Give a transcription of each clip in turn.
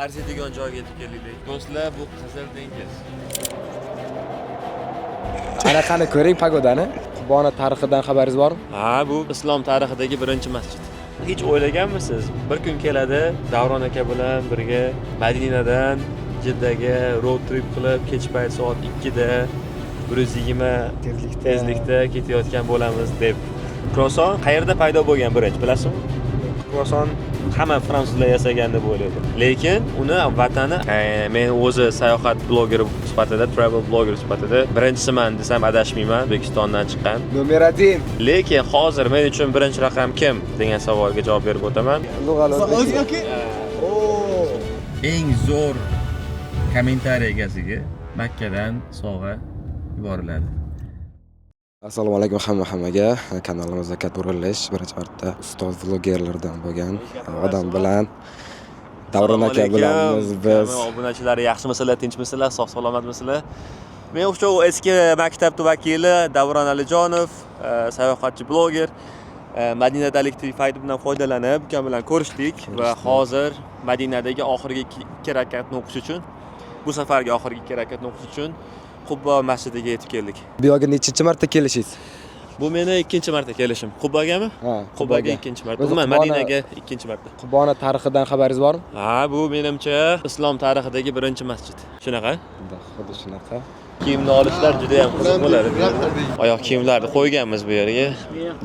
arziydigan joyga yetib keldik. Do'stlar, bu Qizil dengiz. Ana qani ko'ring pagodani. Qubona tarixidan xabaringiz bormi? Ha, bu islom tarixidagi birinchi masjid. Hech o'ylaganmisiz? Bir kun keladi, Davron aka bilan birga Madinadan Jiddaga road trip qilib, kech payt soat 2 da 120 tezlikda ketayotgan bo'lamiz deb. Croissant qayerda paydo bo'lgan birinchi, bilasizmi? Croissant hamma fransuzlar yasagan deb o'ylaydi. Lekin uni vatani men o'zi sayohat blogeri sifatida, travel blogger sifatida birinchisiman desam adashmayman, O'zbekistondan chiqqan. Nomer 1. Lekin hozir men uchun birinchi raqam kim degan savolga javob berib o'taman. Eng zo'r kommentariy egasiga Makkadan sovg'a yuboriladi. Assalomu alaykum hammaga. Kanalimizda katta urilish birinchi marta ustoz vlogerlardan bo'lgan odam bilan Davron aka bilanmiz biz. Obunachilar yaxshimisizlar, tinchmisizlar, sog' salomatmisizlar? Men o'sha eski maktab vakili Davron Alijonov, sayohatchi bloger, Madinadalik fayd bilan foydalanib, ukam bilan ko'rishdik va hozir Madinadagi oxirgi 2 rakatni o'qish uchun, bu safargi oxirgi 2 rakatni o'qish uchun Qubba masjidiga yetib keldik. Bu yerga nechinchi marta kelishingiz? Bu meni 2-marta kelishim. Qubbagami? Ha, Qubbaga 2-marta. Umuman Madinaga 2-marta. Qubbona tarixidan xabaringiz bormi? Ha, bu menimcha islom tarixidagi birinchi masjid. Shunaqa? Xuddi shunaqa. Kiyimni olishlar juda ham qiziq bo'ladi. Oyoq kiyimlarni qo'yganmiz bu yerga.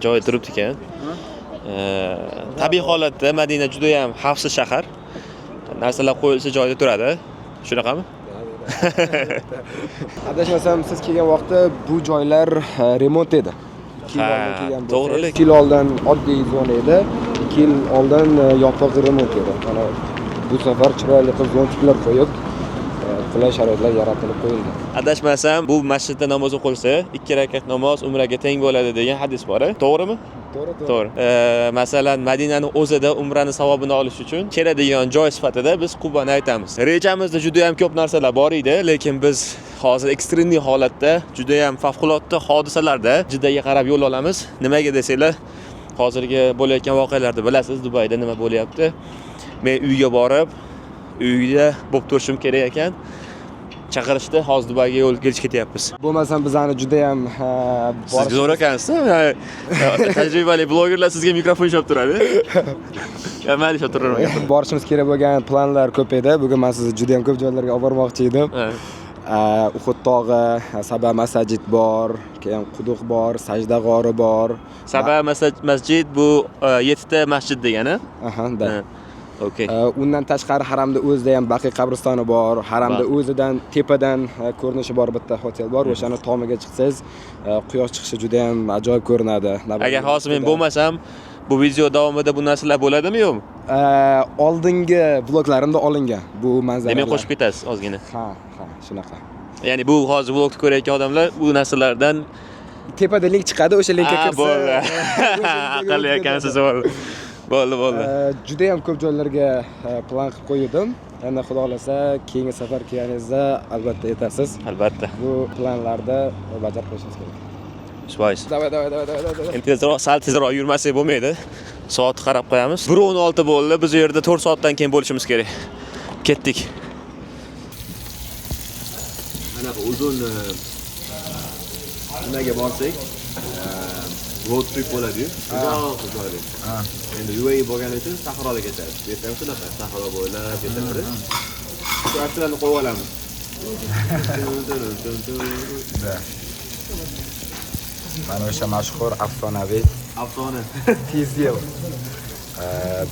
Joy turibdi ekan. Tabiiy holatda Madina juda ham xavfsiz shahar. Narsalar qo'yilsa joyida turadi. Shunaqami? Adashmasam siz kelgan vaqtda bu joylar remont edi. To'g'ri, 2 yil oldin oddiy zona edi. 2 yil oldin yopiq remont edi. Mana bu safar chiroyli qilib zontiklar qo'yib, qulay sharoitlar yaratilib qo'yildi. Adashmasam, bu masjidda namoz o'qilsa, 2 rakat namoz umraga teng bo'ladi degan hadis bor, to'g'rimi? To'g'ri. Masalan, Madinaning o'zida umrani savobini olish uchun keladigan joy sifatida biz Qubbani aytamiz. Rejamizda juda ham ko'p narsalar bor edi, lekin biz hozir ekstremniy holatda, juda ham favqulodda hodisalarda Jiddaga qarab yo'l olamiz. Nimaga desanglar, hozirgi bo'layotgan voqealarni bilasiz, Dubayda nima bo'lyapti. Men uyga borib, uyda bo'lib turishim kerak ekan. Chaqirishdi, hozir Dubayga yo'l ketyapmiz. Bo'lmasam bizani juda ham siz zo'r ekansiz. Tajribali blogerlar sizga mikrofon ushlab turadi. Mayli, ushlab turavermayman. Borishimiz kerak bo'lgan planlar ko'p edi. Bugun men sizni juda ham ko'p joylarga olib bormoqchi edim. Uhud tog'i, Saba masjid bor, keyin Quduq bor, Sajda g'ori bor. Saba masjid bu 7 ta masjid degani? Aha, da. Okay. Undan tashqari haramda o'zida ham Baqiy qabristoni bor. Haramda o'zidan tepadan ko'rinishi bor bitta hotel bor. O'shani tomiga chiqsangiz, quyosh chiqishi juda ham ajoyib ko'rinadi. Agar hozir men bo'lmasam, bu video davomida bu narsalar bo'ladimi yo'qmi? Oldingi vloglarimda olingan bu manzaralar. Demak qo'shib ketasiz ozgina. Ha, shunaqa. Ya'ni bu hozir vlogni ko'rayotgan odamlar bu narsalardan tepada link chiqadi, o'sha linkga kirsa. Bo'ldi. Aqlli ekansiz, bo'ldi. Juda ham ko'p joylarga plan qilib qo'ydim. Endi xudo xolasa keyingi safar kelganingizda albatta aytasiz. Albatta. Bu planlarda bajarib qo'yishingiz kerak. Shvoys. Davay. Endi sal tezroq yurmasak bo'lmaydi. Soatni qarab qo'yamiz. 1:16 bo'ldi. Biz u yerda 4 soatdan keyin bo'lishimiz kerak. Ketdik. Mana bu uzun nimaga borsak, road trip bo'ladi-yu. Uzoq joylar. Endi UAE bo'lgani uchun sahroga ketadi. Bu yerda ham shunaqa, sahro bo'ylab ketadi. Shu narsalarni qo'yib olamiz. Mana o'sha mashhur afsonaviy Tizil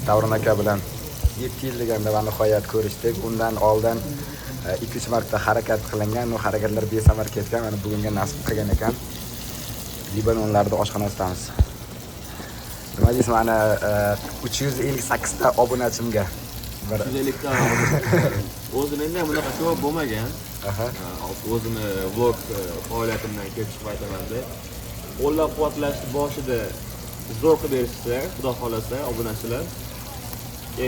Davron aka bilan 7 yil deganda va nihoyat ko'rishdik. Undan oldin 2-3 marta harakat qilingan, u harakatlar besamar ketgan. Mana bugunga nasib qilgan ekan. Libanonlarda oshxonasidamiz. Nima deysiz, mana 358 ta obunachimga. 350 ta. O'zim endi bunaqa ko'p bo'lmagan. O'zimni vlog faoliyatimdan kelib chiqib aytaman-da. Qo'llab-quvvatlashni boshida zo'r qilib berishsa, xudo xolasa, obunachilar.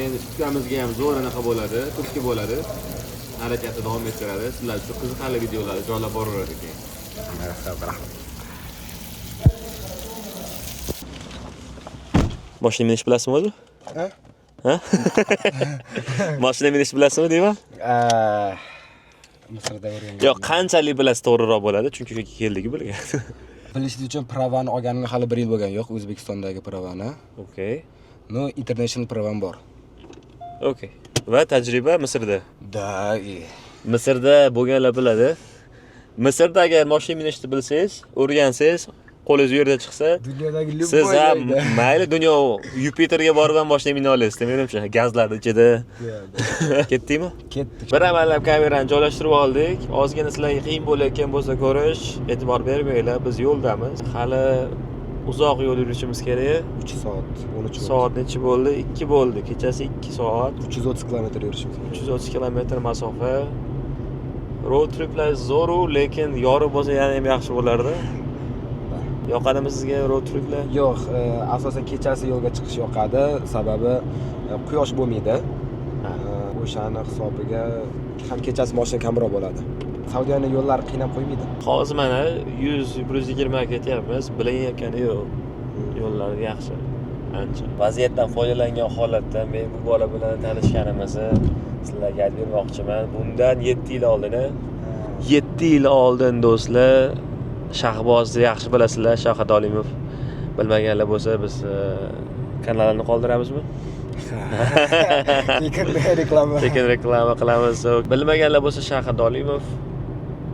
Endi ukamizga ham zo'r anaqa bo'ladi, turtki bo'ladi. Harakatni davom ettiradi. Sizlar uchun qiziqarli videolar joylab boraverar ekan. Rahmat. Mashina minish bilasizmi o'zi? Ha? Mashina minishni bilasizmi deyman? Misrda o'rgangan. Yo'q, qanchalik bilasiz to'g'riroq bo'ladi, chunki shu keldik bilgan. Bilishingiz uchun pravani olganimga hali 1 yil bo'lgan yo'q, O'zbekistondagi pravani. Okay. No, international pravam bor. Okay. Va tajriba Misrda. Da. Misrda bo'lganlar biladi. Misrda agar mashina minishni bilsangiz, o'rgansangiz, qo'lingiz yerda chiqsa, Dunyodagi siz ham mayli dunyo Yupiterga borib ham mashina mina olasiz, menimcha gazlarning ichida. Ketdikmi? Ketdik. Bir amallab kamerani joylashtirib oldik. Ozgina sizlarga qiyin bo'layotgan bo'lsa ko'rish, e'tibor bermanglar, biz yo'ldamiz. Hali uzoq yo'l yurishimiz kerak. 3 soat, 13 Soat necha bo'ldi? 2 bo'ldi. Kechasi 2 soat, 330 kilometr yurishimiz kerak. 330 kilometr masofa. Road triplar zo'r, lekin yorib bo'lsa yana ham yaxshi bo'lardi. Yoqadimi sizga road triplar? Yo'q, asosan kechasi yo'lga chiqish yoqadi, sababi quyosh bo'lmaydi. O'shani hisobiga ham kechasi mashina kamroq bo'ladi. Saudiyaning yo'llari qiynab qo'ymaydi. Hozir mana 100-120 ga ketyapmiz, bilinayotgani yo'q. Yo'llar yaxshi. Ancha. Vaziyatdan foydalangan holatda men bu bola bilan tanishganimizni sizlarga aytib bermoqchiman. Bundan 7 yil oldin, 7 yil oldin do'stlar, Shahbozni yaxshi bilasizlar, Shahid Olimov. Bilmaganlar bo'lsa biz kanalini qoldiramizmi? Tekin reklama qilamiz. Bilmaganlar bo'lsa Shahid Olimov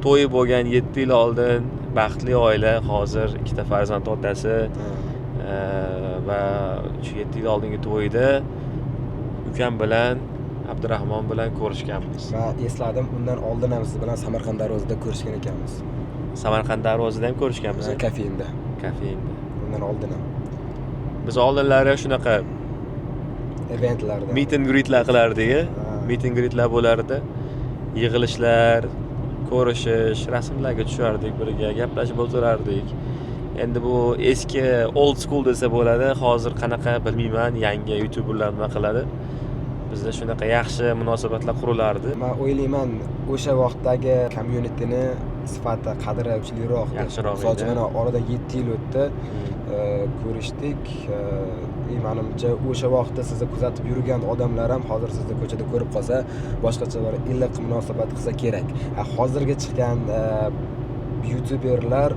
to'yi bo'lgan 7 yil oldin, baxtli oila, hozir 2 ta farzand otasi va shu 7 yil oldingi to'yida ukam bilan Abdurahmon bilan ko'rishganmiz. Men esladim, undan oldin ham siz bilan Samarqand Darvozada ko'rishgan ekanmiz. Samarqand Darvozada ham ko'rishganmiz. Kafeinda. Undan oldin ham. Biz oldinlari shunaqa eventlarda meet and greetlar qilardik. Meet and greetlar bo'lardi. Yig'ilishlar, ko'rishish, rasmlarga tushardik birga, gaplashib o'tirardik. Endi bu eski old school desa bo'ladi. Hozir qanaqa bilmayman, yangi YouTuberlar nima qiladi. Bizda shunaqa yaxshi munosabatlar qurilardi. Men o'ylayman, o'sha vaqtdagi communityni sifati qadri kuchliroq, yaxshiroq edi. Hozir mana oradan 7 yil o'tdi. Ko'rishdik. Menimcha o'sha vaqtda sizni kuzatib yurgan odamlar ham hozir sizni ko'chada ko'rib qolsa, boshqacha bir iliq munosabat qilsa kerak. Hozirga chiqqan YouTuberlar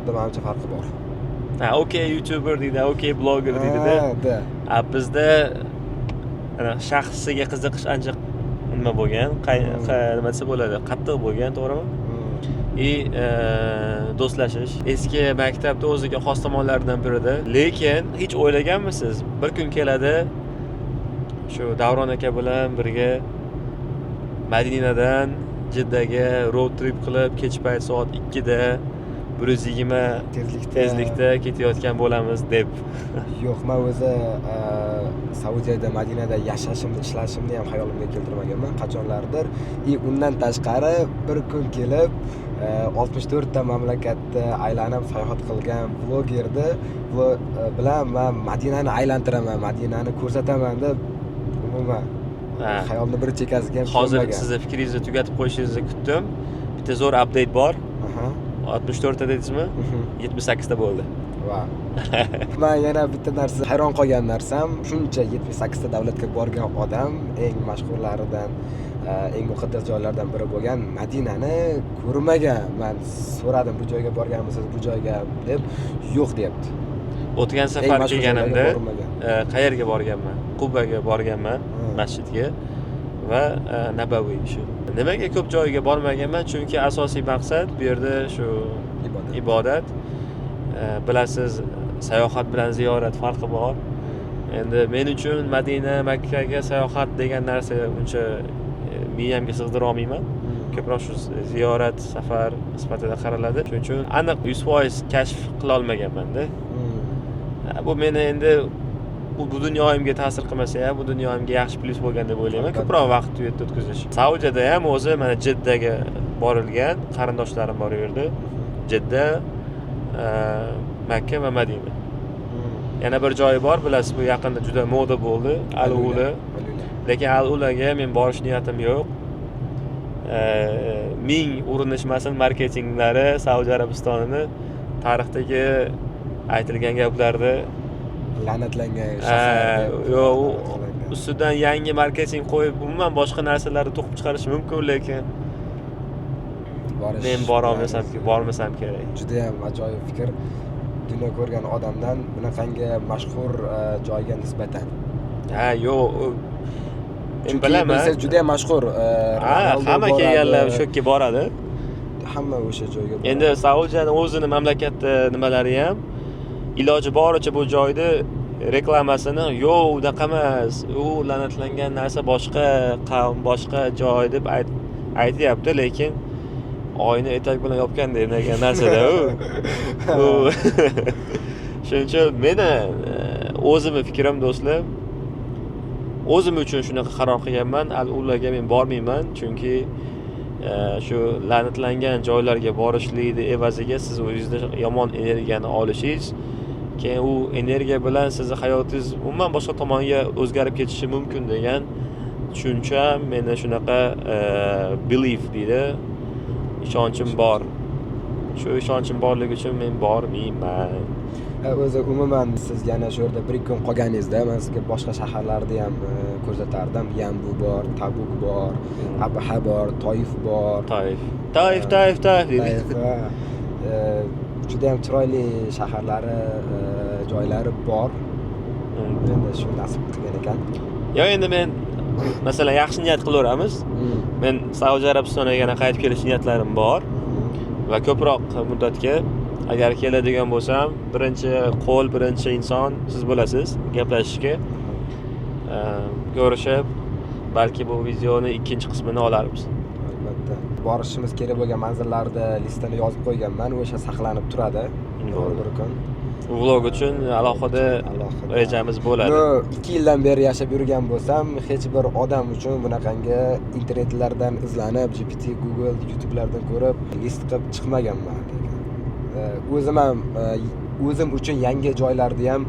menimcha farqi bor. Okay YouTuber deydi, okay blogger deydi-da. Bizda shaxsiga qiziqish ancha nima bo'lgan, nima desa bo'ladi, qattiq bo'lgan, to'g'rimi? Do'stlashish eski maktabda o'ziga xos tomonlaridan birida. Lekin hech o'ylaganmisiz, bir kun keladi shu Davron aka bilan birga Madinadan Jiddaga road trip qilib, kech payt soat 2 da 120 tezlikda ketayotgan bo'lamiz deb. Yo'q, men o'zi Saudiyada, Madinada yashashimni, ishlashimni ham hayolimga keltirmaganman qachonlardir. Undan tashqari bir kun kelib 64 ta mamlakatda aylanib sayohat qilgan vlogerni bilan men Madinani aylantiraman, Madinani ko'rsataman deb umuman xayolni bir chekkasiga ham hozir sizni fikringizni tugatib qo'yishingizni kutdim. Bitta zo'r update bor. 64 ta dedingizmi? 78 ta bo'ldi. Va men yana bitta narsa hayron qolgan narsam, shuncha 78 ta davlatga borgan odam, eng mashhurlaridan, eng muqaddas joylardan biri bo'lgan Madinani ko'rmagan. Men so'radim, bu joyga borganmisiz, bu joyga deb, yo'q deyapti. O'tgan safar kelganimda qayerga borganman? Qubaga borganman, masjidga va Nabaviy shu. Nimaga ko'p joyga bormaganman? Chunki asosiy maqsad bu yerda shu ibodat. Bilasiz, sayohat bilan ziyorat farqi bor. Endi men uchun Madina, Makkaga sayohat degan narsa uncha miyamga sig'dira olmayman. Ko'proq shu ziyorat, safar sifatida qaraladi. Shuning uchun aniq 100% kashf qila olmaganman-da. Bu meni endi bu dunyoyimga ta'sir qilmasa ham, bu dunyoyimga yaxshi plyus bo'lgan deb o'ylayman. Ko'proq vaqt u yerda o'tkazish. Saudiyada ham o'zi mana Jiddaga borilgan, qarindoshlarim bor u yerda. Jidda, Makka va Madina. Yana bir joyi bor, bilasiz, bu yaqinda juda moda bo'ldi, Al-Ula. Lekin Al-Ulaga men borish niyatim yo'q. Ming urinishmasin marketinglari Saudiya Arabistonini tarixdagi aytilgan gaplarni la'natlangan shahar. Yo'q, ustidan yangi marketing qo'yib, umuman boshqa narsalarni to'qib chiqarish mumkin, lekin men bormasam kerak. Juda ham ajoyib fikr. Dunyo ko'rgan odamdan bunaqangi mashhur joyga nisbatan. Ha, yo'q. Men bilaman. Siz juda ham mashhur. Hamma kelganlar o'sha yerga boradi. Hamma o'sha joyga boradi. Endi Saudiyaning o'zini mamlakatda nimalari ham iloji boricha bu joyni reklamasini yo'q, unaqa emas, u la'natlangan narsa boshqa qavm, boshqa joy deb aytyapti, lekin oyni etak bilan yopgan degan narsada u. Shuning uchun meni o'zimni fikrim do'stlar, o'zim uchun shunaqa qaror qilganman. Ularga men bormayman, chunki shu la'natlangan joylarga borishlikni evaziga siz o'zingizda yomon energiyani olishingiz, keyin u energiya bilan sizni hayotingiz umuman boshqa tomonga o'zgarib ketishi mumkin degan tushuncha meni shunaqa belief deydi, ishonchim bor. Shu ishonchim borligi uchun men bormayman. O'zi umuman siz yana shu yerda bir kun qolganingizda men sizga boshqa shaharlarni ham ko'rsatardim. Yanbu bor, Tabuk bor, Abha bor, Toif bor. Toif deydi. Juda ham chiroyli shaharlari, joylari bor. Endi shu nasib qilgan ekan. Yo, endi men masalan yaxshi niyat qilaveramiz. Men Saudiya Arabistoniga yana qaytib kelish niyatlarim bor va ko'proq muddatga agar keladigan bo'lsam, birinchi inson siz bo'lasiz gaplashishga. Ko'rishib, balki bu videoni ikkinchi qismini olarmiz. Albatta. Borishimiz kerak bo'lgan manzillarni listani yozib qo'yganman, o'sha saqlanib turadi. Bir kun. Vlog uchun alohida rejamiz bo'ladi. 2 yildan beri yashab yurgan bo'lsam, hech bir odam uchun bunaqangi internetlardan izlanib, GPT, Google, YouTube'lardan ko'rib list qilib chiqmaganman. O'zim uchun yangi joylarni ham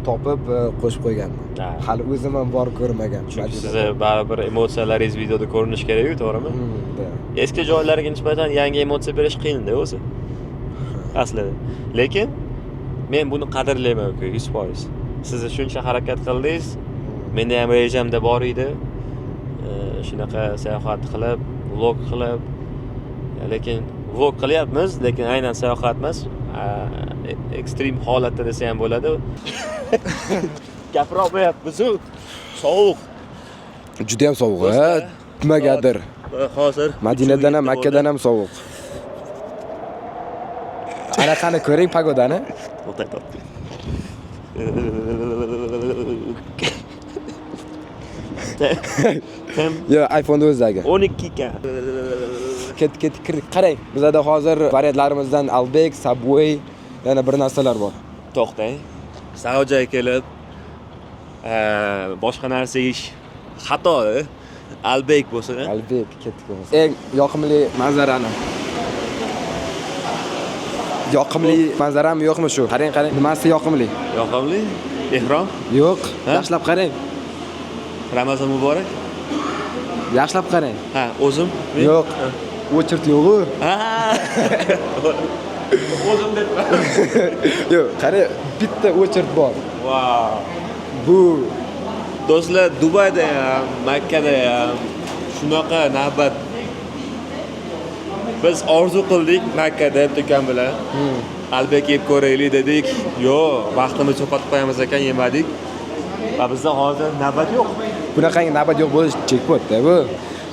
topib qo'shib qo'yganman. Hali o'zim ham borib ko'rmagan. Chunki sizni baribir emotsiyalaringiz videoda ko'rinishi kerak-ku, to'g'rimi? Eski joylarga nisbatan yangi emotsiya berish qiyin-da o'zi. Aslida. Lekin men buni qadrlayman, 100%. Siz shuncha harakat qildingiz, menda ham rejamda bor edi. Shunaqa sayohat qilib, vlog qilib, lekin vlog qilyapmiz, lekin aynan sayohat emas, ekstrem holatda desa ham bo'ladi. Gapira olmayapmiz-ku. Sovuq. Juda ham sovuq, nimagadir. Hozir Madinadan ham, Makkadan ham sovuq. Ana qani ko'ring pagodani. To'xtat. Yo, iPhone o'zidagi. 12 ga. Ket qarang. Bizda hozir variantlarimizdan Albek, Subway yana bir narsalar bor. To'xtang. Saudiyaga kelib boshqa narsa yeyish xato. Albek bo'lsa, Albek ketdik. Eng yoqimli manzarani. Yoqimli manzarami yo'qmi shu? Qarang, nimasi yoqimli? Yoqimli? Ehrom? Yo'q, yaxshilab qarang. Ramazon muborak. Yaxshilab qarang. Ha, o'zim? Yo'q. O'chirt yo'q-ku. Ha. O'zim debman. Yo'q, qarang, bitta o'chirt bor. Vau. Bu do'stlar, Dubayda ham, Makkada ham shunaqa navbat biz orzu qildik Makkada do'kon bilan. Albek yeb ko'raylik dedik. Yo'q, vaqtimizni yo'qotib qo'yamiz ekan, yemadik. Va bizda hozir navbat yo'q. Bunaqangi navbat yo'q bo'lish jackpot-da bu.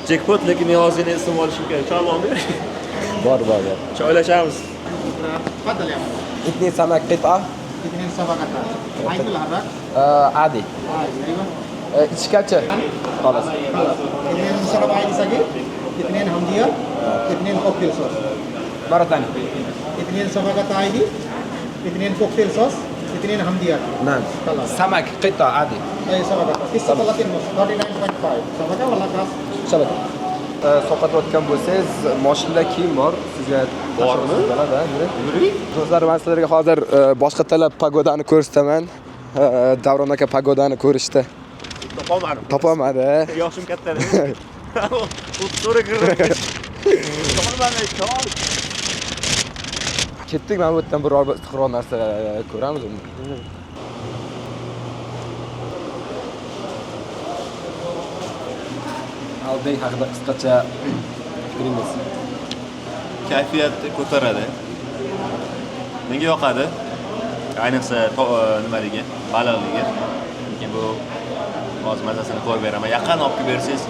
Jackpot, lekin men hozir esim olishim kerak. Choyman ber. Bor. Choylashamiz. تفضل يا عم. 2 samak qit'a. 2 صفقات. عايز الحراق؟ عادي. ايوه. ichgacha. Xolos. 2 شراب عادي صغير. 2 همديه. 2 كوكتيل صوص. مرة ثانية. 2 صفقات عادي. 2 كوكتيل صوص. 2 همديه. نعم. خلاص. سمك قطع عادي. اي صفقات. 39 ونص. 39.5. صفقه ولا خاص؟ Shabak. Sovqatayotgan bo'lsangiz, mashina kiyim bor. Sizga bormi? Yuring. Do'stlar, men sizlarga hozir boshqa talab pagodani ko'rsataman. Davron aka pagodani ko'rishdi. Topolmadi. Yoshim katta. O'tso'ra kirdi. Topolmadi. Ketdik, mana bu yerdan biror istiqror narsa ko'ramiz. Albek haqida qisqacha fikringiz. Kayfiyatni ko'taradi. Menga yoqadi. Ayniqsa nimaligi, baliqligi. Lekin bu hozir mazasini ko'rib beraman. Yaqin olib kelib bersangiz,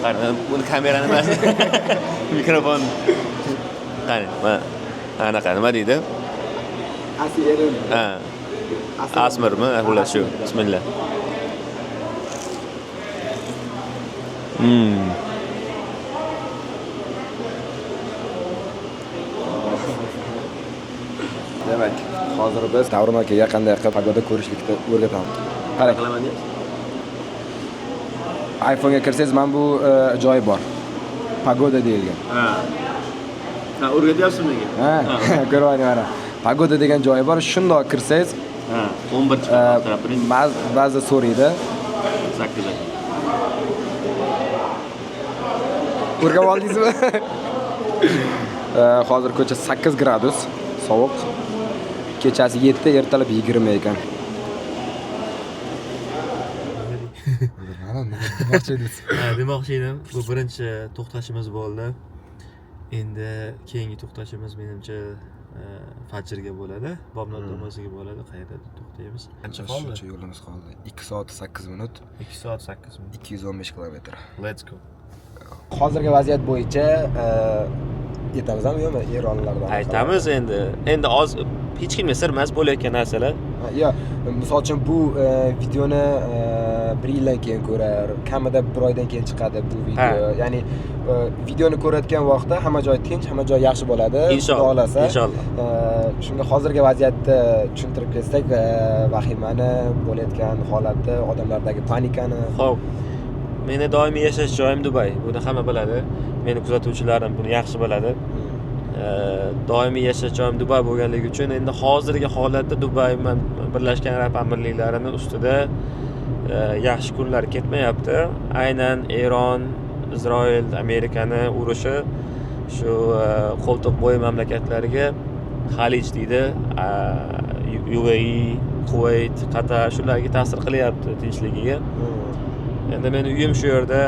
qani buni kamerani emas. Mikrofon. Qani, mana anaqa nima deydi? Asirin. Ha. Asmirmi? Xullas shu. Bismillah. Demak, hozir biz Davron akaga qanday qilib pagoda ko'rishlikni o'rgatamiz. Qarang. Qilaman deyapsiz. iPhone'ga kirsangiz mana bu joy bor. Pagoda deyilgan. Ha. Ha, o'rgatyapsiz menga. Ha, ko'ryapman mana. Pagoda degan joyi bor. Shundoq kirsangiz, Ha, 11 chiqadi. ba'zi so'raydi. 8. O'rganib oldingizmi? Hozir ko'cha 8 gradus, sovuq. Kechasi 7, ertalab 20 ekan. Demoqchi edim, bu birinchi to'xtashimiz bo'ldi. Endi keyingi to'xtashimiz menimcha fajrga bo'ladi, bomdod namoziga bo'ladi. Qayerda to'xtaymiz? Qancha qoldi? Shuncha yo'limiz qoldi. 2 soat 8 minut, 2 soat 8 minut. 215 kilometr. Let's go. Hozirgi vaziyat bo'yicha yetamizmi yo'qmi Eronlardan? Aytamiz endi. Endi hech kimga sir emas bo'layotgan narsalar. Yo, misol uchun bu videoni 1 yildan keyin ko'rar, kamida 1 oydan keyin chiqadi bu video. Ya'ni videoni ko'rayotgan vaqtda hamma joy tinch, hamma joy yaxshi bo'ladi. Inshaalloh. Xudo xolasa. Inshaalloh. Shunga hozirgi vaziyatni tushuntirib ketsak, vahimani bo'layotgan holatni, odamlardagi panikani. Xo'p. Meni doimiy yashash joyim Dubay. Buni hamma biladi. Meni kuzatuvchilarim buni yaxshi biladi. Doimiy yashash joyim Dubay bo'lganligi uchun endi hozirgi holatda Dubay Birlashgan Arab Amirliklarining ustida yaxshi kunlar ketmayapti. Aynan Eron, Isroil, Amerikani urushi shu qo'ltiq bo'yi mamlakatlariga Xalij deydi, UAE, Kuvayt, Qatar shularga ta'sir qilyapti tinchligiga. Endi meni uyim shu yerda.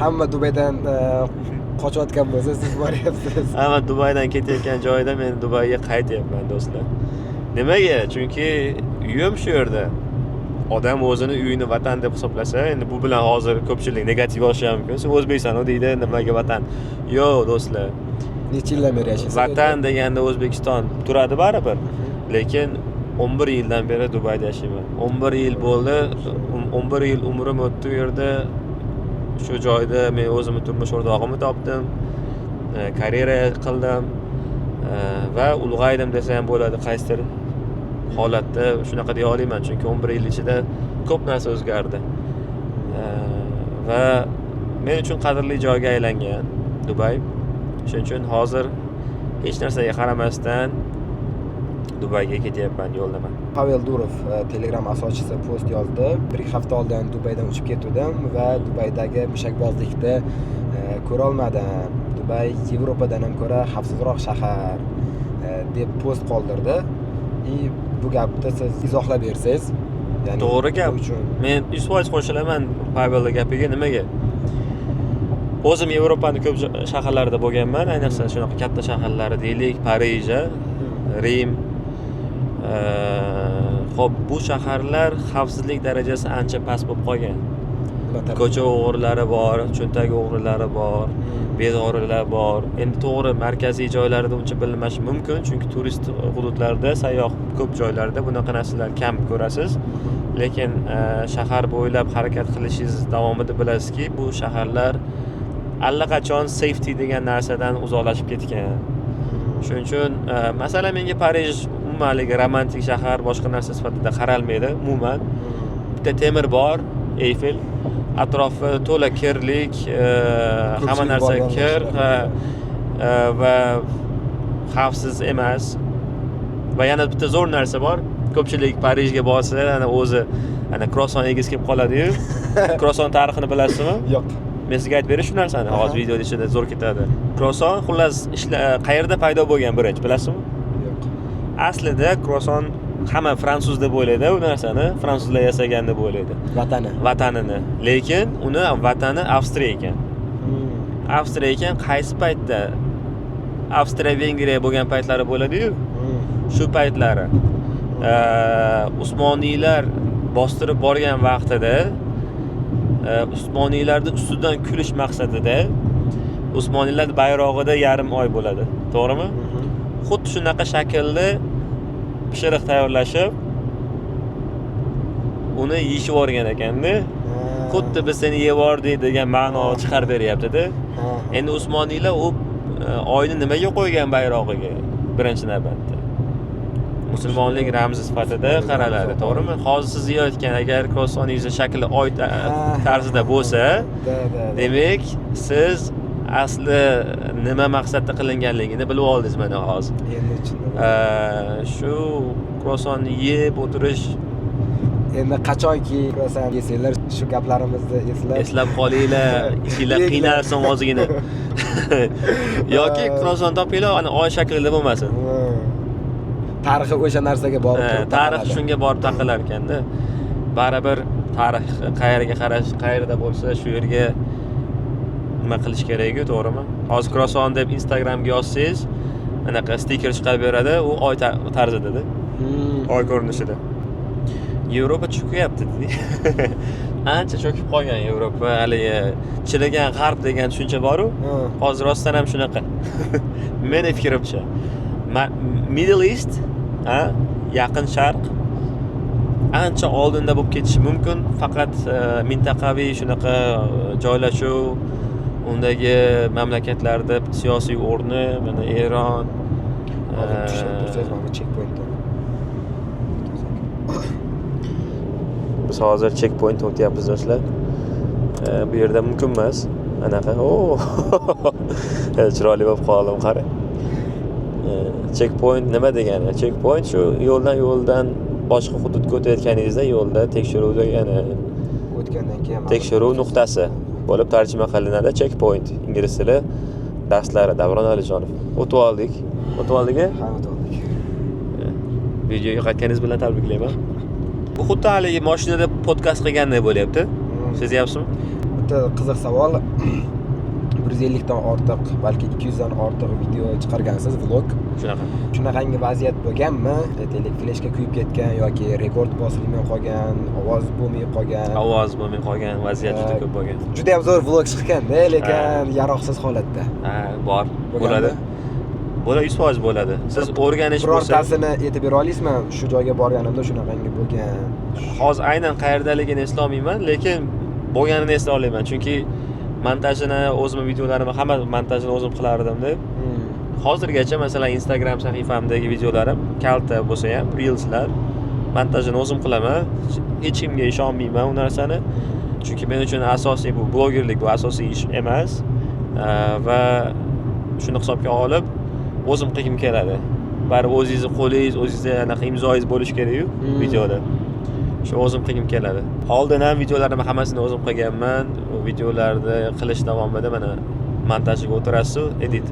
Hamma Dubaydan qochayotgan bo'lsa, siz boryapsiz. Hamma Dubaydan ketayotgan joyda men Dubayga qaytyapman do'stlar. Nimaga? Chunki uyim shu yerda. Odam o'zini uyini vatan deb hisoblasa, endi bu bilan hozir ko'pchilik negativ olishi mumkin. Sen O'zbekiston deydi, nimaga vatan? Yo'q, do'stlar. Necha yildan beri yashaysiz? Vatan deganda O'zbekiston turadi baribir. Lekin 11 yildan beri Dubayda yashayman. 11 yil bo'ldi. 11 yil umrim o'tdi u yerda. Shu joyda men o'zimni turmush o'rtog'imni topdim. Karyera qildim va ulg'aydim desa ham bo'ladi qaysidir holatda shunaqa deya olaman, chunki 11 yil ichida ko'p narsa o'zgardi. Va men uchun qadrli joyga aylangan Dubay. Shuning uchun hozir hech narsaga qaramasdan Dubayga ketyapman, yo'ldaman. Pavel Durov Telegram asoschisi post yozdi. 1 hafta oldin Dubaydan uchib ketdim va Dubaydagi mushakbozlikni ko'ra olmadim. Dubay Yevropadan ham ko'ra xavfsizroq shahar deb post qoldirdi. Bu gapni siz izohlab bersangiz, ya'ni to'g'ri gap. Men 100% qo'shilaman Pavelning gapiga. Nimaga? O'zim Yevropaning ko'p shaharlarida bo'lganman, ayniqsa shunaqa katta shaharlari deylik, Parij, Rim. Xo'p, bu shaharlar xavfsizlik darajasi ancha past bo'lib qolgan. Ko'cha o'g'rilari bor, cho'ntag o'g'rilari bor, bezorilar bor. Endi to'g'ri markaziy joylarda uncha bilinmashi mumkin, chunki turist hududlarda, sayyoh ko'p joylarda bunaqa narsalar kam ko'rasiz. Lekin shahar bo'ylab harakat qilishingiz davomida bilasizki, bu shaharlar allaqachon safety degan narsadan uzoqlashib ketgan. Shuning uchun masalan menga Parij umumanligi romantik shahar, boshqa narsa sifatida qaralmaydi umuman. Bitta temir bor, Eyfel, atrofi to'la kirlik, hamma narsa kir va xavfsiz emas. Va yana bitta zo'r narsa bor. Ko'pchilik Parijga borsa, ana o'zi ana croissant yegiz kelib qoladi-yu. Croissant tarixini bilasizmi? Yo'q. Men sizga aytib berish shu narsani, hozir video ichida zo'r ketadi. Croissant xullas qayerda paydo bo'lgan birinchi, bilasizmi? Yo'q. Aslida croissant hamma fransuz deb o'ylaydi u narsani, fransuzlar yasagan deb o'ylaydi. Vatanini. Lekin uni vatani Avstriya ekan. Avstriya ekan, qaysi paytda Avstriya-Vengriya bo'lgan paytlari bo'ladi-yu. Shu paytlari Usmoniylar bostirib borgan vaqtida Usmoniylarni ustidan kulish maqsadida Usmoniylar bayrog'ida yarim oy bo'ladi. To'g'rimi? Xuddi shunaqa shaklda pishiriq tayyorlashib uni yeyishib o'rgan ekanda. Xuddi biz seni yevordik degan ma'no chiqarib beryapti-da. Endi Usmoniylar u oyni nimaga qo'ygan bayrog'iga birinchi navbatda? Musulmonlik ramzi sifatida qaraladi, to'g'rimi? Hozir siz yeyotgan agar krosoningizning shakli oy tarzida bo'lsa, demak siz asli nima maqsadda qilinganligini bilib oldingiz mana hozir. Endi tushundim. Shu krosonni yeb o'tirish Endi qachonki krosan yesanglar shu gaplarimizni eslab qolinglar, ichinglar qiynalsin ozgina. Yoki kroson topinglar, ana oy shaklida bo'lmasin. Tarixi o'sha narsaga borib turibdi. Tarix shunga borib taqalar ekanda. Baribir tarix qayerga qarash, qayerda bo'lsa shu yerga nima qilish kerak-ku, to'g'rimi? Hozir kroson deb Instagramga yozsangiz, anaqa stiker chiqarib beradi, u oy tarzida-da. Oy ko'rinishida. Yevropa cho'kyapti dedi. Ancha cho'kib qolgan Yevropa, haligi chirigan g'arb degan tushuncha bor-ku. Hozir rostdan ham shunaqa. Meni fikrimcha. Middle East, Yaqin Sharq ancha oldinda bo'lib ketishi mumkin, faqat mintaqaviy shunaqa joylashuv, undagi mamlakatlarda siyosiy o'rni, mana Eron, biz hozir checkpoint o'tyapmiz do'stlar. Bu yerda mumkin emas. Anaqa, chiroyli bo'lib qoldim, qarang. Checkpoint nima degani? Checkpoint shu yo'ldan boshqa hududga o'tayotganingizda yo'lda tekshiruv degani. O'tgandan keyin tekshiruv nuqtasi bo'lib tarjima qilinadi. Checkpoint ingliz tili darslari Davron Alijonov. O'tib oldik. Ha, o'tib oldik. Videoga qaytganingiz bilan tabriklayman. Bu xuddi haligi mashinada podkast qilgandek bo'lyapti. Sezyapsizmi? Bitta qiziq savol. 150 dan ortiq, balki 200 dan ortiq video chiqargansiz, vlog. Shunaqangi vaziyat bo'lganmi? Aytaylik, fleshga kuyib ketgan yoki rekord bosilmay qolgan, ovoz bo'lmay qolgan vaziyat juda ko'p bo'lgan. Juda ham zo'r vlog chiqqanda, lekin yaroqsiz holatda. Bor. Bo'ladi. 100% bo'ladi. Siz o'rganish bo'lsa, birortasini aytib bera olasizmi? Shu joyga borganimda shunaqangi bo'lgan. Hozir aynan qayerdaligini eslolmayman, lekin bo'lganini esla olaman, chunki montajini o'zim videolarimni hamma montajini o'zim qilardim deb. Hozirgacha masalan Instagram sahifamdagi videolarim kalta bo'lsa ham reelslar montajini o'zim qilaman. Hech kimga ishonmayman u narsani. Chunki men uchun asosiy bu blogerlik, bu asosiy ish emas. Va shuni hisobga olib o'zim qilgim keladi. Bari o'zingizni qo'lingiz, o'zingizda anaqa imzoingiz bo'lishi kerak-ku videoda. Shu o'zim qilgim keladi. Oldin ham videolarimni hammasini o'zim qilganman. Videolarni qilish davomida mana montajga o'tirasiz, edit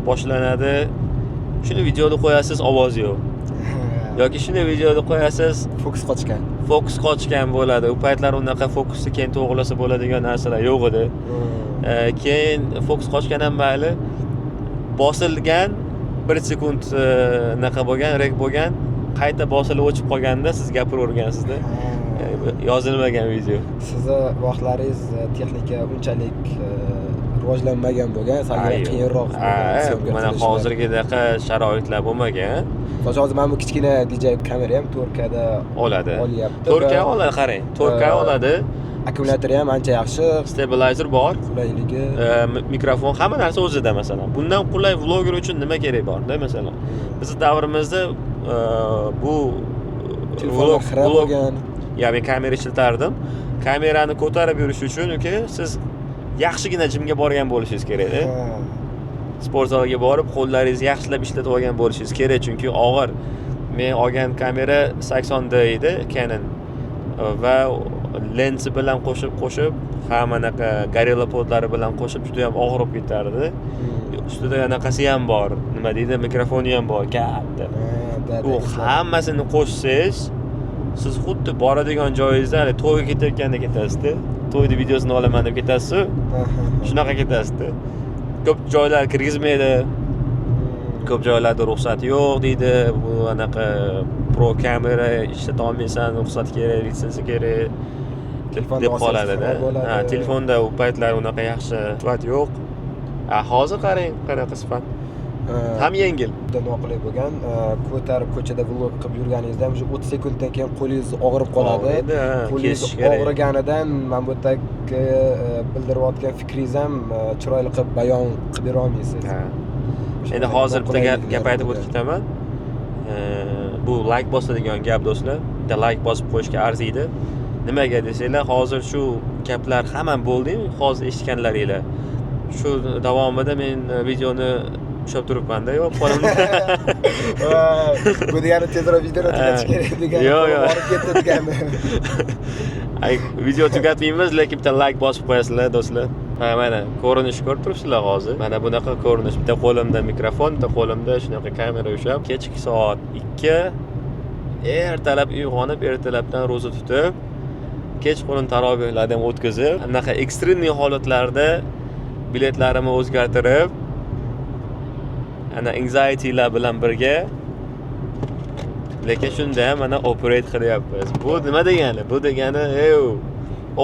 boshlanadi. Shuni videoni qo'yasiz, ovoz yo'q. Yoki shuni videoni qo'yasiz, fokus qochgan bo'ladi. U paytlar unaqa fokusni keyin to'g'rilasa bo'ladigan narsalar yo'q edi. Keyin fokus qochgan ham mayli. Bosilgan 1 sekund naqa bo'lgan, rek bo'lgan, qayta bosilib o'chib qolganda siz gapiravergansizda. Yozilmagan video. Sizni vaqtlaringiz texnika unchalik rivojlanmagan bo'lgan, salga qiyinroq bo'lgan. Mana hozirgidaqa sharoitlar bo'lmagan. Hozir mana bu kichkina DJ kamera ham 4K da oladi. Olyapti. 4K oladi, qarang. 4K oladi. Akkumulyatori ham ancha yaxshi, stabilizer bor, qulayligi, mikrofon, hamma narsa o'zida masalan. Bundan qulay vloger uchun nima kerak bor-da masalan? Bizning davrimizda bu vlog bo'lgan. Men kamera ishlatardim. Kamerani ko'tarib yurish uchun siz yaxshigina jimga borgan bo'lishingiz kerak-da. Sport zalga borib, qo'llaringizni yaxshilab ishlatib olgan bo'lishingiz kerak, chunki og'ir. Men olgan kamera 80D edi, Canon. Va lensi bilan qo'shib ham anaqa gorilla podlari bilan qo'shib juda ham og'rib ketardi. Ustida anaqasi ham bor. Nima deydi? Mikrofoni ham bor, katta. Bu hammasini qo'shsangiz, siz xuddi boradigan joyingizda hali to'yga ketayotganda ketasiz-da. To'yni videosini olaman deb ketasiz. Shunaqa ketasiz-da. Ko'p joylar kirgizmaydi. Ko'p joylarda ruxsat yo'q deydi. Bu anaqa pro kamera ishlata olmaysan, ruxsat kerak, litsenziya kerak deb qoladi-da. Ha, telefonda u paytlar unaqa yaxshi sifat yo'q. Hozir qarang, qanaqa sifat. Ham yengil. Juda noqulay bo'lgan. Ko'tarib ko'chada vlog qilib yurganingizda ham 30 sekunddan keyin qo'lingiz og'rib qoladi. Qo'lingiz og'riganidan mana bu yerda bildirayotgan fikringiz ham chiroyli qilib bayon qilib bera olmaysiz. Endi hozir bitta gap aytib o'tib ketaman. Bu like bosadigan gap do'stlar. Bitta like bosib qo'yishga arziydi. Nimaga desanglar, hozir shu gaplar hamma bo'ldi-ku, hozir eshitganlaringlar. Shu davomida men videoni ushlab turibman-da, yo'q, qo'limda. Bu degani tezroq videoni tugatish kerak degan. Yo'q. Borib ketdi degani. Video tugatmaymiz, lekin bitta like bosib qo'yasizlar do'stlar. Ha, mana ko'rinish ko'rib turibsizlar hozir. Mana bunaqa ko'rinish. Bitta qo'limda mikrofon, bitta qo'limda shunaqa kamera ushlab, kechki soat 2 ertalab uyg'onib, ertalabdan ro'za tutib, kechqurun tarovihlardan o'tkazib, anaqa ekstremniy holatlarda biletlarimni o'zgartirib, ana anxietylar bilan birga, lekin shunda ham mana operate qilyapmiz. Bu nima degani? Bu degani,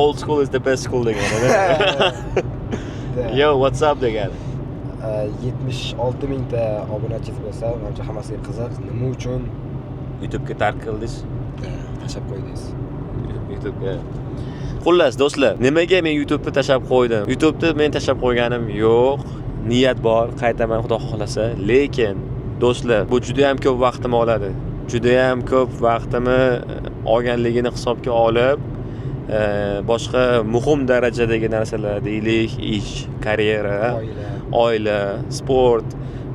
old school is the best school degani. Yo, what's up degani. 76 mingta obunachingiz bo'lsa, menimcha hammasiga qiziq. Nima uchun YouTube'ga tark qildingiz? tashlab qo'ydingiz? YouTube'ga. Xullas do'stlar, nimaga men YouTube'ni tashlab qo'ydim? YouTube'ni men tashlab qo'yganim yo'q. Niyat bor, qaytaman xudo xolasa. Lekin do'stlar, bu juda ham ko'p vaqtimni oladi. Juda ham ko'p vaqtimni olganligini hisobga olib, boshqa muhim darajadagi narsalar deylik, ish, karyera, oila, sport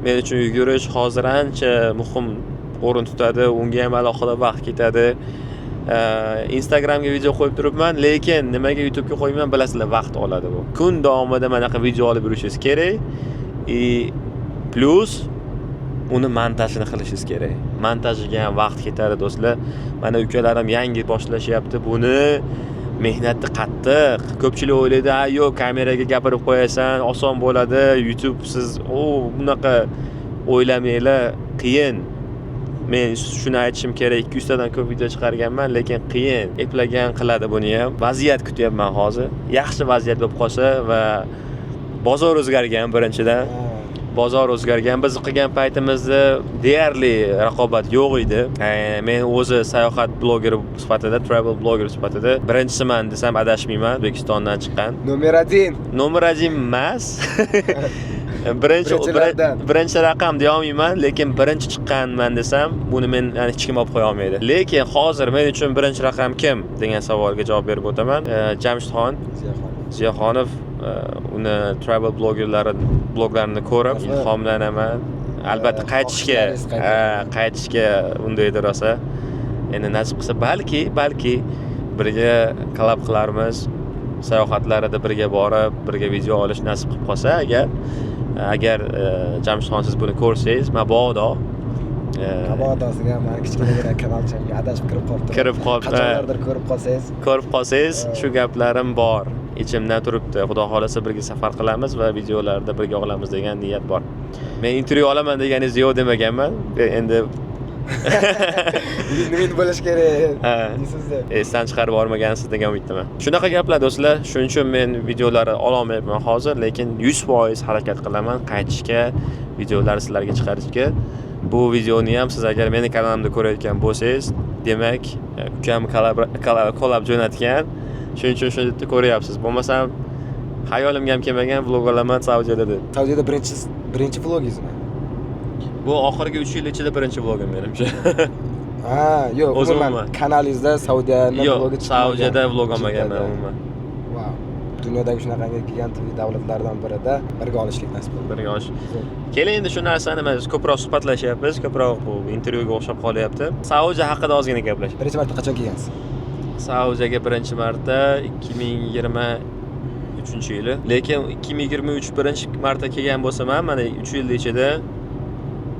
men uchun yugurish hozir ancha muhim o'rin tutadi. Unga ham alohida vaqt ketadi. Instagramga video qo'yib turibman, lekin nimaga YouTube'ga qo'ymayman bilasizlar, vaqt oladi bu. Kun davomida manaqa video olib yurishingiz kerak. Plus uni montajini qilishingiz kerak. Montajiga ham vaqt ketadi do'stlar. Mana ukalarim yangi boshlashyapti buni. Mehnati qattiq. Ko'pchilik o'ylaydi, "Yo'q, kameraga gapirib qo'yasan, oson bo'ladi. YouTube siz bunaqa o'ylamanglar, qiyin." Men shuni aytishim kerak, 200 tadan ko'p video chiqarganman, lekin qiyin. Eplagan qiladi buni ham. Vaziyat kutyapman hozir. Yaxshi vaziyat bo'lib qolsa va bozor o'zgargan birinchidan. Bozor o'zgargan. Biz qilgan paytimizda deyarli raqobat yo'q edi. Men o'zi sayohat blogeri sifatida, travel blogger sifatida birinchisiman desam adashmayman, O'zbekistondan chiqqan. Nomer 1. Nomer 1 emas. Birinchi raqam deyolmayman, lekin birinchi chiqqanman desam, buni men hech kim olib qo'ya olmaydi. Lekin hozir men uchun birinchi raqam kim degan savolga javob berib o'taman. Jamshidxon Ziyoxonov, uni travel bloglarini ko'rib ilhomlanaman. Albatta qaytishga undaydi rosa. Endi nasib qilsa balki birga collab qilarmiz. Sayohatlarida birga borib, birga video olish nasib qilib qolsa, agar Jamshidxon siz buni ko'rsangiz, mabodo Abodasiga men kichkinagina kanalchamga adashib kirib qolibdi. Qachonlardir ko'rib qolsangiz, shu gaplarim bor. Ichimdan turibdi. Xudo xolasa birga safar qilamiz va videolarda birga olamiz degan niyat bor. Men intervyu olaman deganingiz yo'q demaganman. Endi men bo'lish kerak deysizda. Esdan chiqarib yubormagansiz degan umiddaman. Shunaqa gaplar do'stlar. Shuning uchun men videolarni ola olmayapman hozir, lekin 100% harakat qilaman qaytishga, videolarni sizlarga chiqarishga. Bu videoni ham siz agar meni kanalimda ko'rayotgan bo'lsangiz, demak, ukam collab jo'natgan. Shuning uchun shuni ko'ryapsiz. Bo'lmasam xayolimga ham kelmagan vlog olaman Saudiyada deb. Saudiyada birinchi vlogingizmi? Bu oxirgi 3 yil ichida birinchi vlogim menimcha. Yo'q, umuman kanalingizda Saudiyani vlogi chiqmagan. Saudiyada vlog olmaganman umuman. Wow. Dunyodagi shunaqangi gigant davlatlardan birida birga olishlik nasib bo'ldi. Birga olish. Keling endi shu narsani biz ko'proq suhbatlashyapmiz, ko'proq bu intervyuga o'xshab qolyapti. Saudiya haqida ozgina gaplashamiz. Birinchi marta qachon kelgansiz? Saudiyaga birinchi marta 3-yili. Lekin 2023 birinchi marta kelgan bo'lsam ham mana 3 yil ichida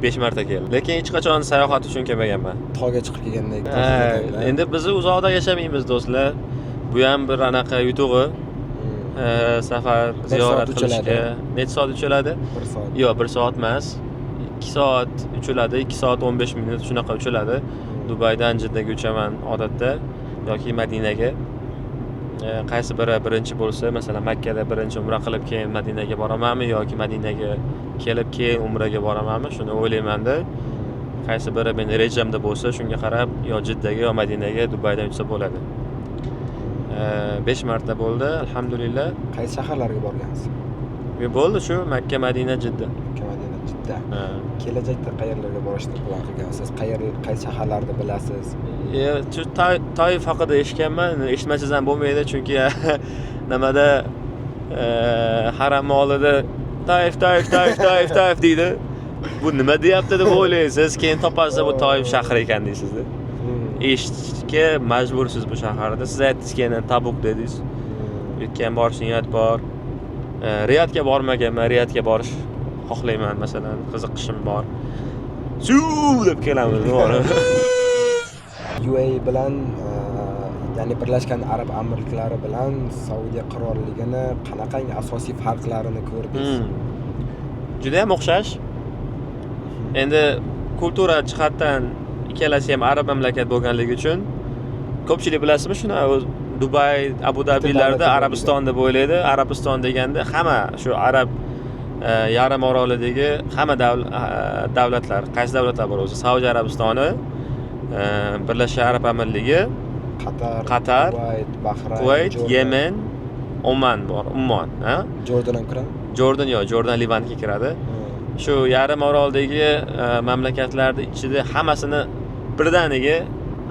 5 marta keldim. Lekin hech qachon sayohat uchun kelmaganman. Tog'ga chiqib kelgandek. Endi biz uzoqda yashamaymiz do'stlar. Bu ham bir anaqa yutug'i. Safar ziyorat qilishga necha soat uchiladi? 1 soat. Yo'q, 1 soat emas. 2 soat uchiladi, 2 soat 15 minut shunaqa uchiladi. Dubaydan Jiddaga uchaman odatda yoki Madinaga. Qaysi biri birinchi bo'lsa, masalan Makka da birinchi umra qilib keyin Madinaga boramanmi yoki Madinaga kelib keyin umraga boramanmi, shuni o'ylayman-da. Qaysi biri meni rejamda bo'lsa, shunga qarab yo Jiddaga yo Madinaga Dubaydan uchsa bo'ladi. 5 marta bo'ldi, alhamdulillah. Qaysi shaharlarga borgansiz? Bo'ldi shu Makka, Madina, Jidda. Makka, Madina, Jidda. Kelajakda qayerlarga borishni plan qilgansiz? Qaysi shaharlarni bilasiz? Shu Toif haqida eshitganman, eshitmasangiz ham bo'lmaydi, chunki nimada haram oldida Toif deydi. Bu nima deyapti deb o'ylaysiz, keyin topasiz bu Toif shahri ekan deysizda. Eshitishga majbursiz bu shaharda. Siz aytdingiz keyin Tabuk dedingiz. Yetgan borish niyat bor. Riyadga bormaganman, Riyadga borish xohlayman masalan, qiziqishim bor. Suv deb kelamiz, to'g'ri. UAE bilan ya'ni Birlashgan Arab Amirliklari bilan Saudiya qirolligini qanaqangi asosiy farqlarini ko'rdingiz? Juda ham o'xshash. Endi kultura jihatdan ikkalasi ham arab mamlakat bo'lganligi uchun ko'pchilik bilasizmi shuni Dubay, Abu Dhabilarda Arabiston deb o'ylaydi. Arabiston deganda hamma shu arab yarim orolidagi hamma davlatlar, qaysi davlatlar bor o'zi? Saudiya Arabistoni, Birlashgan Arab Amirligi, Qatar, Bahrayn, Kuvayt, Yemen, Oman bor, Ummon, ha? Jordan ham kiradi? Jordan yo'q, Jordan Livanga kiradi. Shu yarim oroldagi mamlakatlarning ichida hammasini birdaniga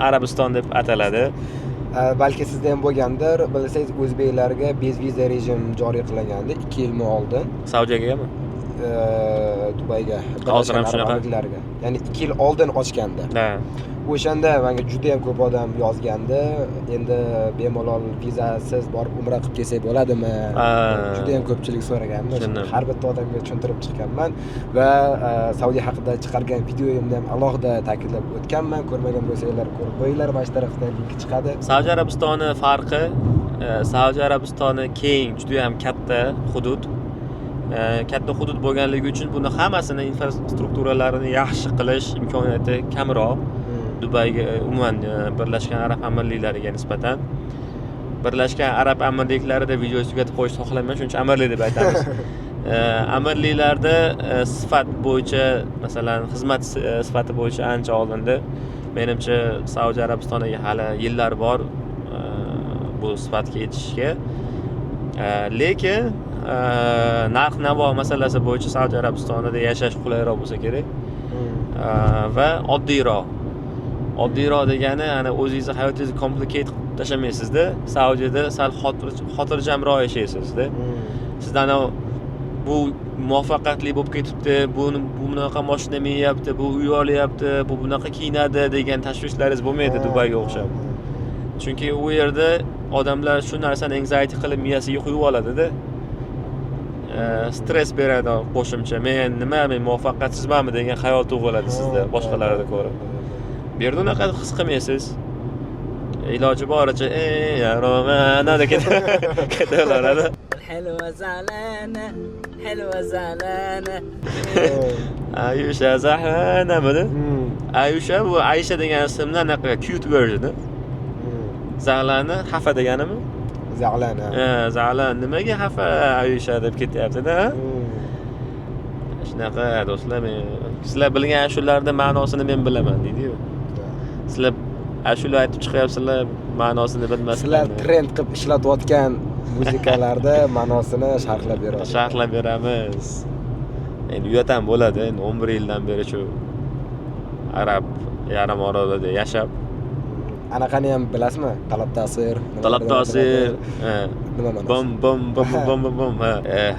Arabiston deb ataladi. Balki sizda ham bo'lgandir, bilsangiz o'zbeklarga bezviza rejim joriy qilingandi 2 yil oldin. Saudiyagami? Dubayga, hozir ham shunaqa. Ya'ni 2 yil oldin ochganda. Ha. O'shanda menga juda ham ko'p odam yozgandi. Endi bemalol vizasiz borib umra qilib kelsak bo'ladimi? Juda ham ko'pchilik so'ragandi. Har bitta odamga tushuntirib chiqqanman va Saudiya haqida chiqargan videoyimda ham alohida ta'kidlab o'tganman. Ko'rmagan bo'lsanglar ko'rib qo'yinglar, mana shu tarafdan link chiqadi. Saudiya Arabistoni farqi, Saudiya Arabistoni keng, juda ham katta hudud. Katta hudud bo'lganligi uchun buni hammasini infrastrukturalarini yaxshi qilish imkoniyati kamroq. Dubayga umuman Birlashgan Arab Amirliklariga nisbatan. Birlashgan Arab Amirliklarida video tugatib qo'yishni xohlayman, shuning uchun amirlik deb aytamiz. Amirliklarda sifat bo'yicha, masalan, xizmat sifati bo'yicha ancha oldinda. Menimcha Saudiya Arabistoniga hali yillar bor bu sifatga yetishga. Lekin narx-navo masalasi bo'yicha Saudiya Arabistonida yashash qulayroq bo'lsa kerak. Va oddiyroq degani, ana o'zingizni hayotingizni complicate qilib tashlamaysizda. Saudiyada sal xotirjamroq yashaysizda. Sizdan bu muvaffaqiyatli bo'lib ketibdi, bu bunaqa mashina minyapti, bu uy olyapti, bu bunaqa kiyinadi degan tashvishlaringiz bo'lmaydi Dubayga o'xshab. Chunki u yerda odamlar shu narsani anxiety qilib miyasiga quyib oladida. Stress beradi qo'shimcha. Men muvaffaqiyatsizmanmi degan xayol tug'iladi sizda boshqalarga ko'ra. Bu yerda unaqa his qilmaysiz. Iloji boricha romana deb ketaveradi. Helva zalana, helva zalana. Ayusha zahlanamidi? Ayusha bu Aisha degan ismning anaqa cute version. Zalana xafa deganimi? Zalana. Zalana nimaga xafa Ayusha deb ketyapti-da? Shunaqa do'stlar, sizlar bilgan ashulalarning ma'nosini men bilaman deydi-ku. Sizlar ashula aytib chiqyapsizlar, ma'nosini bilmasizlar. Sizlar trend qilib ishlatayotgan muzikalarda ma'nosini sharhlab beramiz. Sharhlab beramiz. Endi uyat ham bo'ladi. Endi 11 yildan beri shu arab yarim orolida yashab. Anaqani ham bilasizmi? Talab ta'sir. Talab ta'sir. Nima ma'nosi? Bom.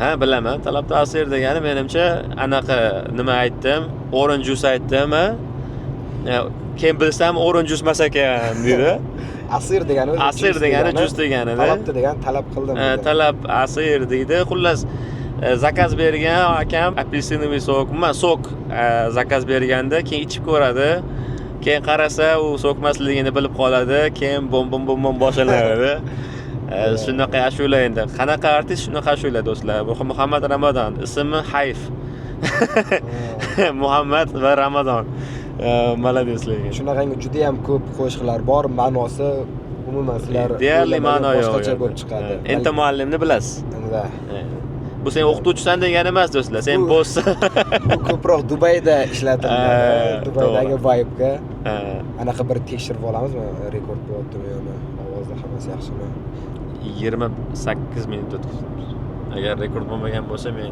Ha, bilaman. Talab ta'sir degani menimcha anaqa nima aytdim? Orange juice aytdim, ha? Kim bilsam orange juice emas ekan, dedi. Asir degani o'zi Asir degani jus degani. Talabda degani talab qildim. Talab asir deydi. Xullas zakaz bergan akam apelsinovый sok, sok zakaz berganda keyin ichib ko'radi. Keyin qarasa u so'kmasligini bilib qoladi, keyin bom boshlanadi. Shunaqa ashula endi. Qanaqa artist shunaqa ashula do'stlar. Bu Muhammad Ramazon, ismi Hayf. Muhammad va Ramazon. Maladeslar. Shunaqangi juda ham ko'p qo'shiqlar bor, ma'nosi umuman sizlar deyarli ma'no yo'q. Boshqacha bo'lib chiqadi. Enta muallimni bilasiz. Bu sen o'qituvchisan degani emas do'stlar, sen boss. Bu ko'proq Dubayda ishlatiladi. Dubaydagi vibe-ga. Anaqa bir tekshirib olamizmi? Rekord bo'lyaptimi yo'qmi? Ovozda hammasi yaxshimi? 28 minut o'tkazdik. Agar rekord bo'lmagan bo'lsa men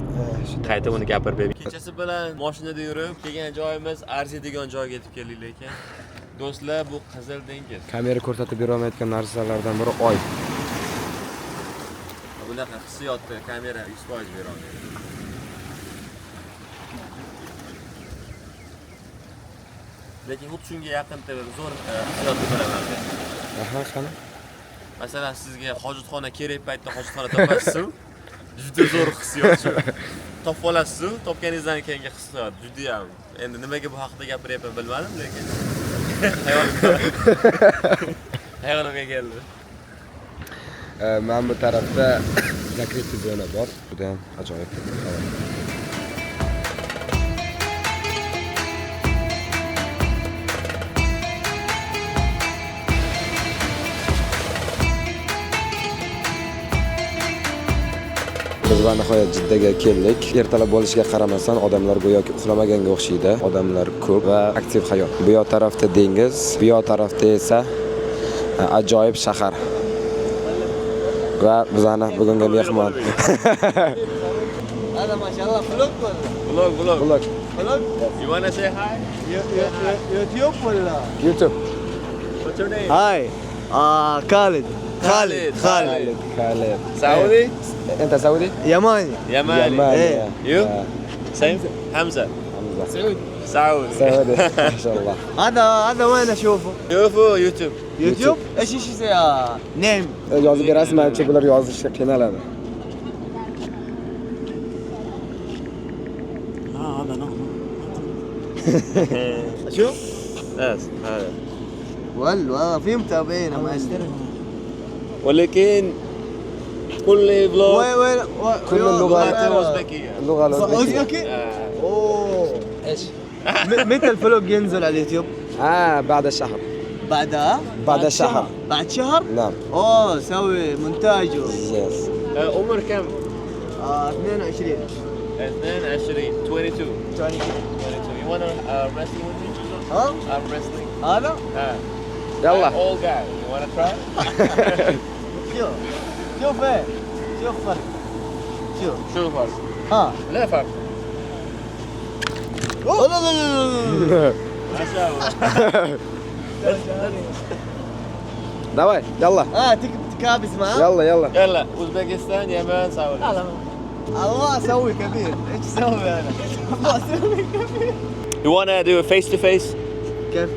qayta uni gapirib beraman. Kechasi bilan mashinada yurib, kelgan joyimiz arziydigan joyga yetib keldik lekin. Do'stlar, bu Qizil dengiz. Kamera ko'rsatib bera olmayotgan narsalardan biri oy. Bunaqa hissiyotni kamera 100% bera olmaydi. Lekin xuddi shunga yaqin zo'r hissiyotni beraman. Aha, qani? Masalan, sizga hojatxona kerak paytda hojatxona topasiz-ku. Juda zo'r hissiyot shu. Topib olasiz-ku, topganingizdan keyingi hissiyot juda ham. Endi nimaga bu haqida gapiryapman bilmadim, lekin hayolimga keldi. Men bu tarafda zakritli zona bor. Juda ham ajoyib. Biz va nihoyat Jiddaga keldik. Ertalab bo'lishiga qaramasdan odamlar go'yoki uxlamaganga o'xshaydi. Odamlar ko'p va aktiv hayot. Bu yoq tarafda dengiz, bu yoq tarafda esa ajoyib shahar. Va bizani bugungi mehmon. Hada mashallah vlog Vlog. Vlog. You wanna say hi? YouTube ولا؟ YouTube. What's your name? هاي خالد Khalid. Khalid. Saudi? Enta Saudi? يماني Yamani. إيه. You? Same? Hamza. Saudi. Saudi. Saudi. Mashallah. هذا وين اشوفه؟ شوفوا يوتيوب. يوتيوب؟ ايش نيم Yozib berasizmi? Bular yozishga qiynaladi. هذا نعم شوف بس هذا. والله في متابعين ما ولكن كل فلوج وين كل اللغات أوزبكية. اللغة الأوزبكية. اوزبكي؟ اوه ايش؟ متى الفلوج ينزل على اليوتيوب؟ بعد الشهر. بعدها؟ بعد شهر. بعد شهر؟ نعم. اوه سوي مونتاج Yes. عمر كم؟ 22 22 22 You wanna wrestling with me? ها؟ Wrestling. هذا؟ يلا. Old guy. You wanna try? شوف ايه شوف فرق شوف شو الفرق؟ ها لا فرق. لا لا لا لا ما شاء الله. Давай, يلا. تكابس معاه يلا. يلا أوزبكستان يمن سعودي. الله اسوي كبير ايش اسوي انا؟ الله اسوي كبير You wanna do a face to face? كيف؟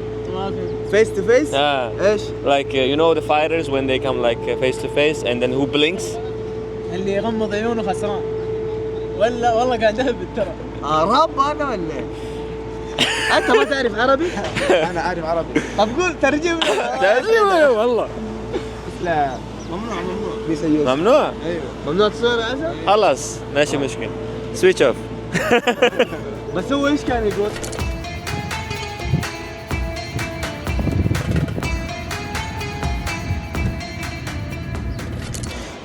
فيس تو فيس؟ ايش؟ Like you know the fighters when they come like face to face and then who blinks? اللي يغمض عيونه خسران. ولا والله قاعد اهبط ترى. رب انا ولا ايه؟ انت ما تعرف عربي؟ أنا أعرف عربي. طب قول ترجم ترجمة والله. لا ممنوع ممنوع؟ ايوه ممنوع تصور عسل؟ خلاص ماشي مشكلة. Switch off. بس هو ايش كان يقول؟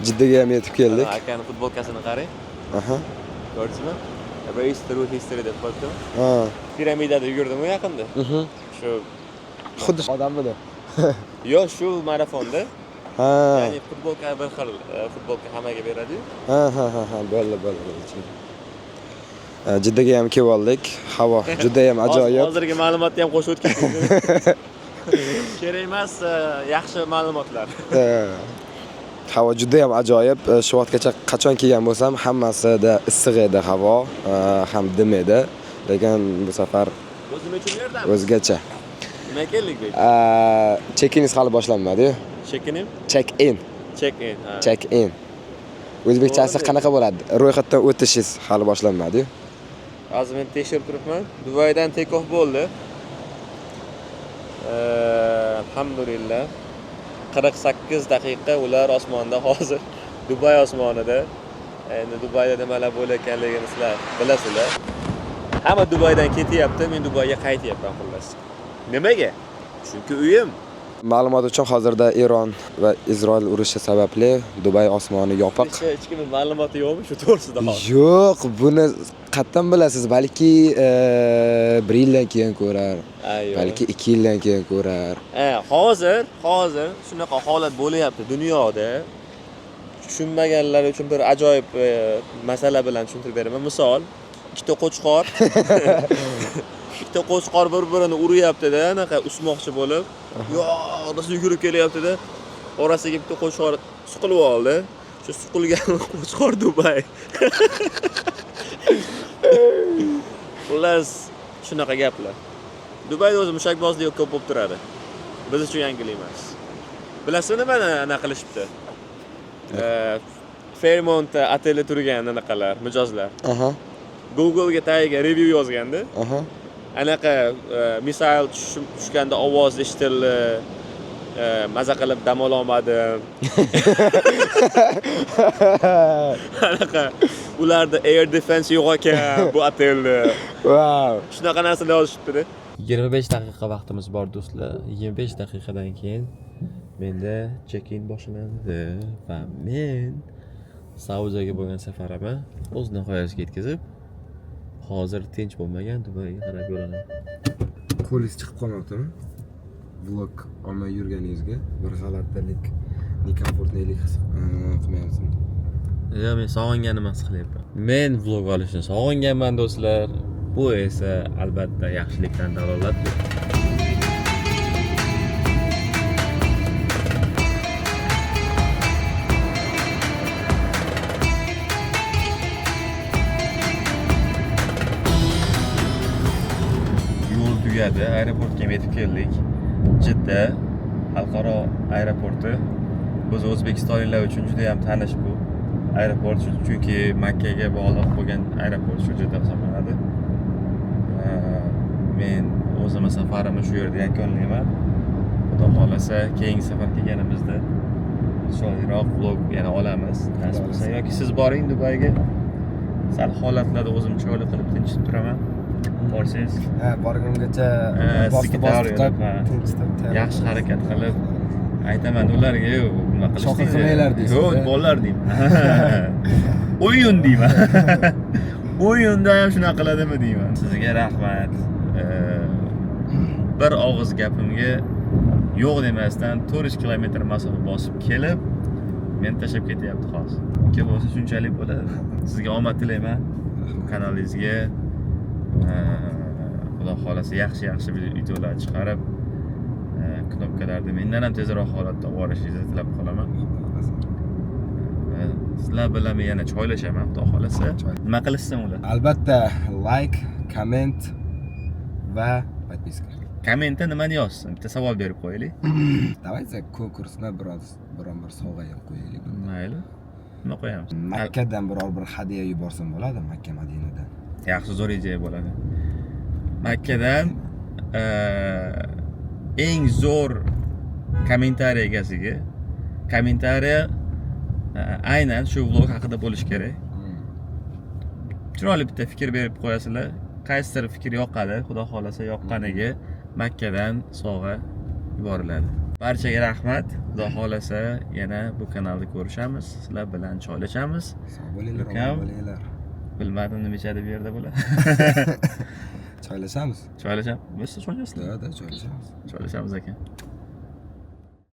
Jiddaga ham yetib keldik. Akani futbolkasini qarang. Aha. Ko'rdingizmi? Race through history deb qo'yibdi. Ha. Piramidada yugurdim yaqinda. Shu Xuddi odammi? yo'q, shu marafonda. Ha. Ya'ni futbolka bir xil, futbolka hammaga beradi-yu. Ha, bo'ldi. Jiddaga ham kelib oldik. Havo juda ham ajoyib. Hozirgi ma'lumotni ham qo'shib o'tdik. Kerak emas, yaxshi ma'lumotlar. Havo juda ham ajoyib. Shu vaqtgacha qachon kelgan bo'lsam, hammasida issiq edi havo, ham dim edi. Lekin bu safar o'zgacha. Nima keldik bu? Check-iniz hali boshlanmadi-yu. Check-in? Check-in. Check-in. Ha. Check-in. O'zbekchasi qanaqa bo'ladi? Ro'yxatdan o'tishingiz hali boshlanmadi-yu. Hozir men tekshirib turibman. Dubaydan take-off bo'ldi. Alhamdulillah. 48 daqiqa ular osmonda hozir. Dubay osmonida. Endi Dubayda nimalar bo'layotganligini sizlar bilasizlar. Hamma Dubaydan ketyapti, men Dubayga qaytyapman xullas. Nimaga? Chunki uyim. Ma'lumot uchun hozirda Eron va Isroil urushi sababli Dubay osmoni yopiq. Hech kimning ma'lumoti yo'qmi shu to'g'risida hozir? Yo'q, buni qatdan bilasiz? Balki 1 yildan keyin ko'rar. Balki 2 yildan keyin ko'rar. Hozir shunaqa holat bo'layapti dunyoda. Tushunmaganlar uchun bir ajoyib masala bilan tushuntirib beraman. Misol, ikkita qo'chqor bir-birini uryapti-da, anaqa usmoqchi bo'lib, yo'q, yugurib kelyapti-da. Orasiga bitta qo'chqor suqilib oldi. Shu suqilgan qo'chqor Dubay. Xullas, shunaqa gaplar. Dubayda o'zi mushakbozlik ko'p bo'lib turadi. Biz uchun yangilik emas. Bilasizmi nimani anaqa qilishibdi? Fairmont oteli turgan anaqalar, mijozlar. Google ga tagiga review yozganda. Anaqa misal tushganda ovoz eshitildi. Maza qilib dam olmadim. Anaqa ularda air defense yo'q ekan bu otelda. Wow. Shunaqa narsalar yozishibdi-da. 25 daqiqa vaqtimiz bor do'stlar. 25 daqiqadan keyin menda check-in boshlandi va men Saudiyaga bo'lgan safarimni o'z nihoyasiga yetkazib, hozir tinch bo'lmagan Dubayga qarab yo'laman. Qo'lingiz chiqib qolmoqdimi? Vlog olmay yurganingizga bir g'alatilik, nekomfortlik his qilmayapsizmi? Yo'q, men sog'inganimni his qilyapman. Men vlog olishni sog'inganman do'stlar. Bu esa albatta yaxshilikdan dalolatdir. Yo'l tugadi, aeroportga yetib keldik. Jidda xalqaro aeroporti. Biz O'zbekistonliklar uchun juda ham tanish bu aeroport, chunki Makkaga bog'liq bo'lgan aeroport shu yerda hisoblanadi. Men o'zim safarimni shu yerda yakunlayman. Xudo xolasa, keyingi safar kelganimizda chiroyliroq vlog yana olamiz. Nasib bo'lsa yoki siz boring Dubayga. Sal holatlarda o'zim chiroyli qilib tinchib turaman. Borsangiz, borgungacha yaxshi harakat qilib aytaman ularga, yo'q, nima qilishdi? Qilmanglar deysiz. Yo'q, bolalar deyman. O'yin deyman. O'yinda ham shunaqa qiladimi deyman. Sizga rahmat. Bir og'iz gapimga yo'q demasdan 400 kilometr masofa bosib kelib, men tashlab ketyapti hozir. Kim bo'lsa shunchalik bo'ladi. Sizga omad tilayman. Kanalingizga Xudo xolasa yaxshi videolar chiqarib, knopkalarni mendan ham tezroq holatda olishingizni tilab qolaman. Sizlar bilan men yana choylashaman, Xudo xolasa. Nima qilishsin ular? Albatta, like, comment va podpiska. Kommentda nimani yozsin? Bitta savol berib qo'yaylik. Давайте konkursni biron bir sovg'a ham qo'yaylik. Mayli. Nima qo'yamiz? Makkadan biror bir hadiya yuborsam bo'ladi, Makka Madinadan. Yaxshi, zo'r idea bo'ladi. Makkadan eng zo'r kommentariy egasiga kommentariya aynan shu vlog haqida bo'lish kerak. Chiroyli bitta fikr berib qo'yasizlar. Qaysidir fikr yoqadi, Xudo xolasa yoqqaniga Makkadan sovg'a yuboriladi. Barchaga rahmat. Xudo xolasa yana bu kanalda ko'rishamiz. Sizlar bilan choylashamiz. Sog' bo'linglar. Bilmadim nima ichadi bu yerda bular. Choylashamiz. Choylashamiz. Biz choylashamiz. Da, choylashamiz. Choylashamiz ekan.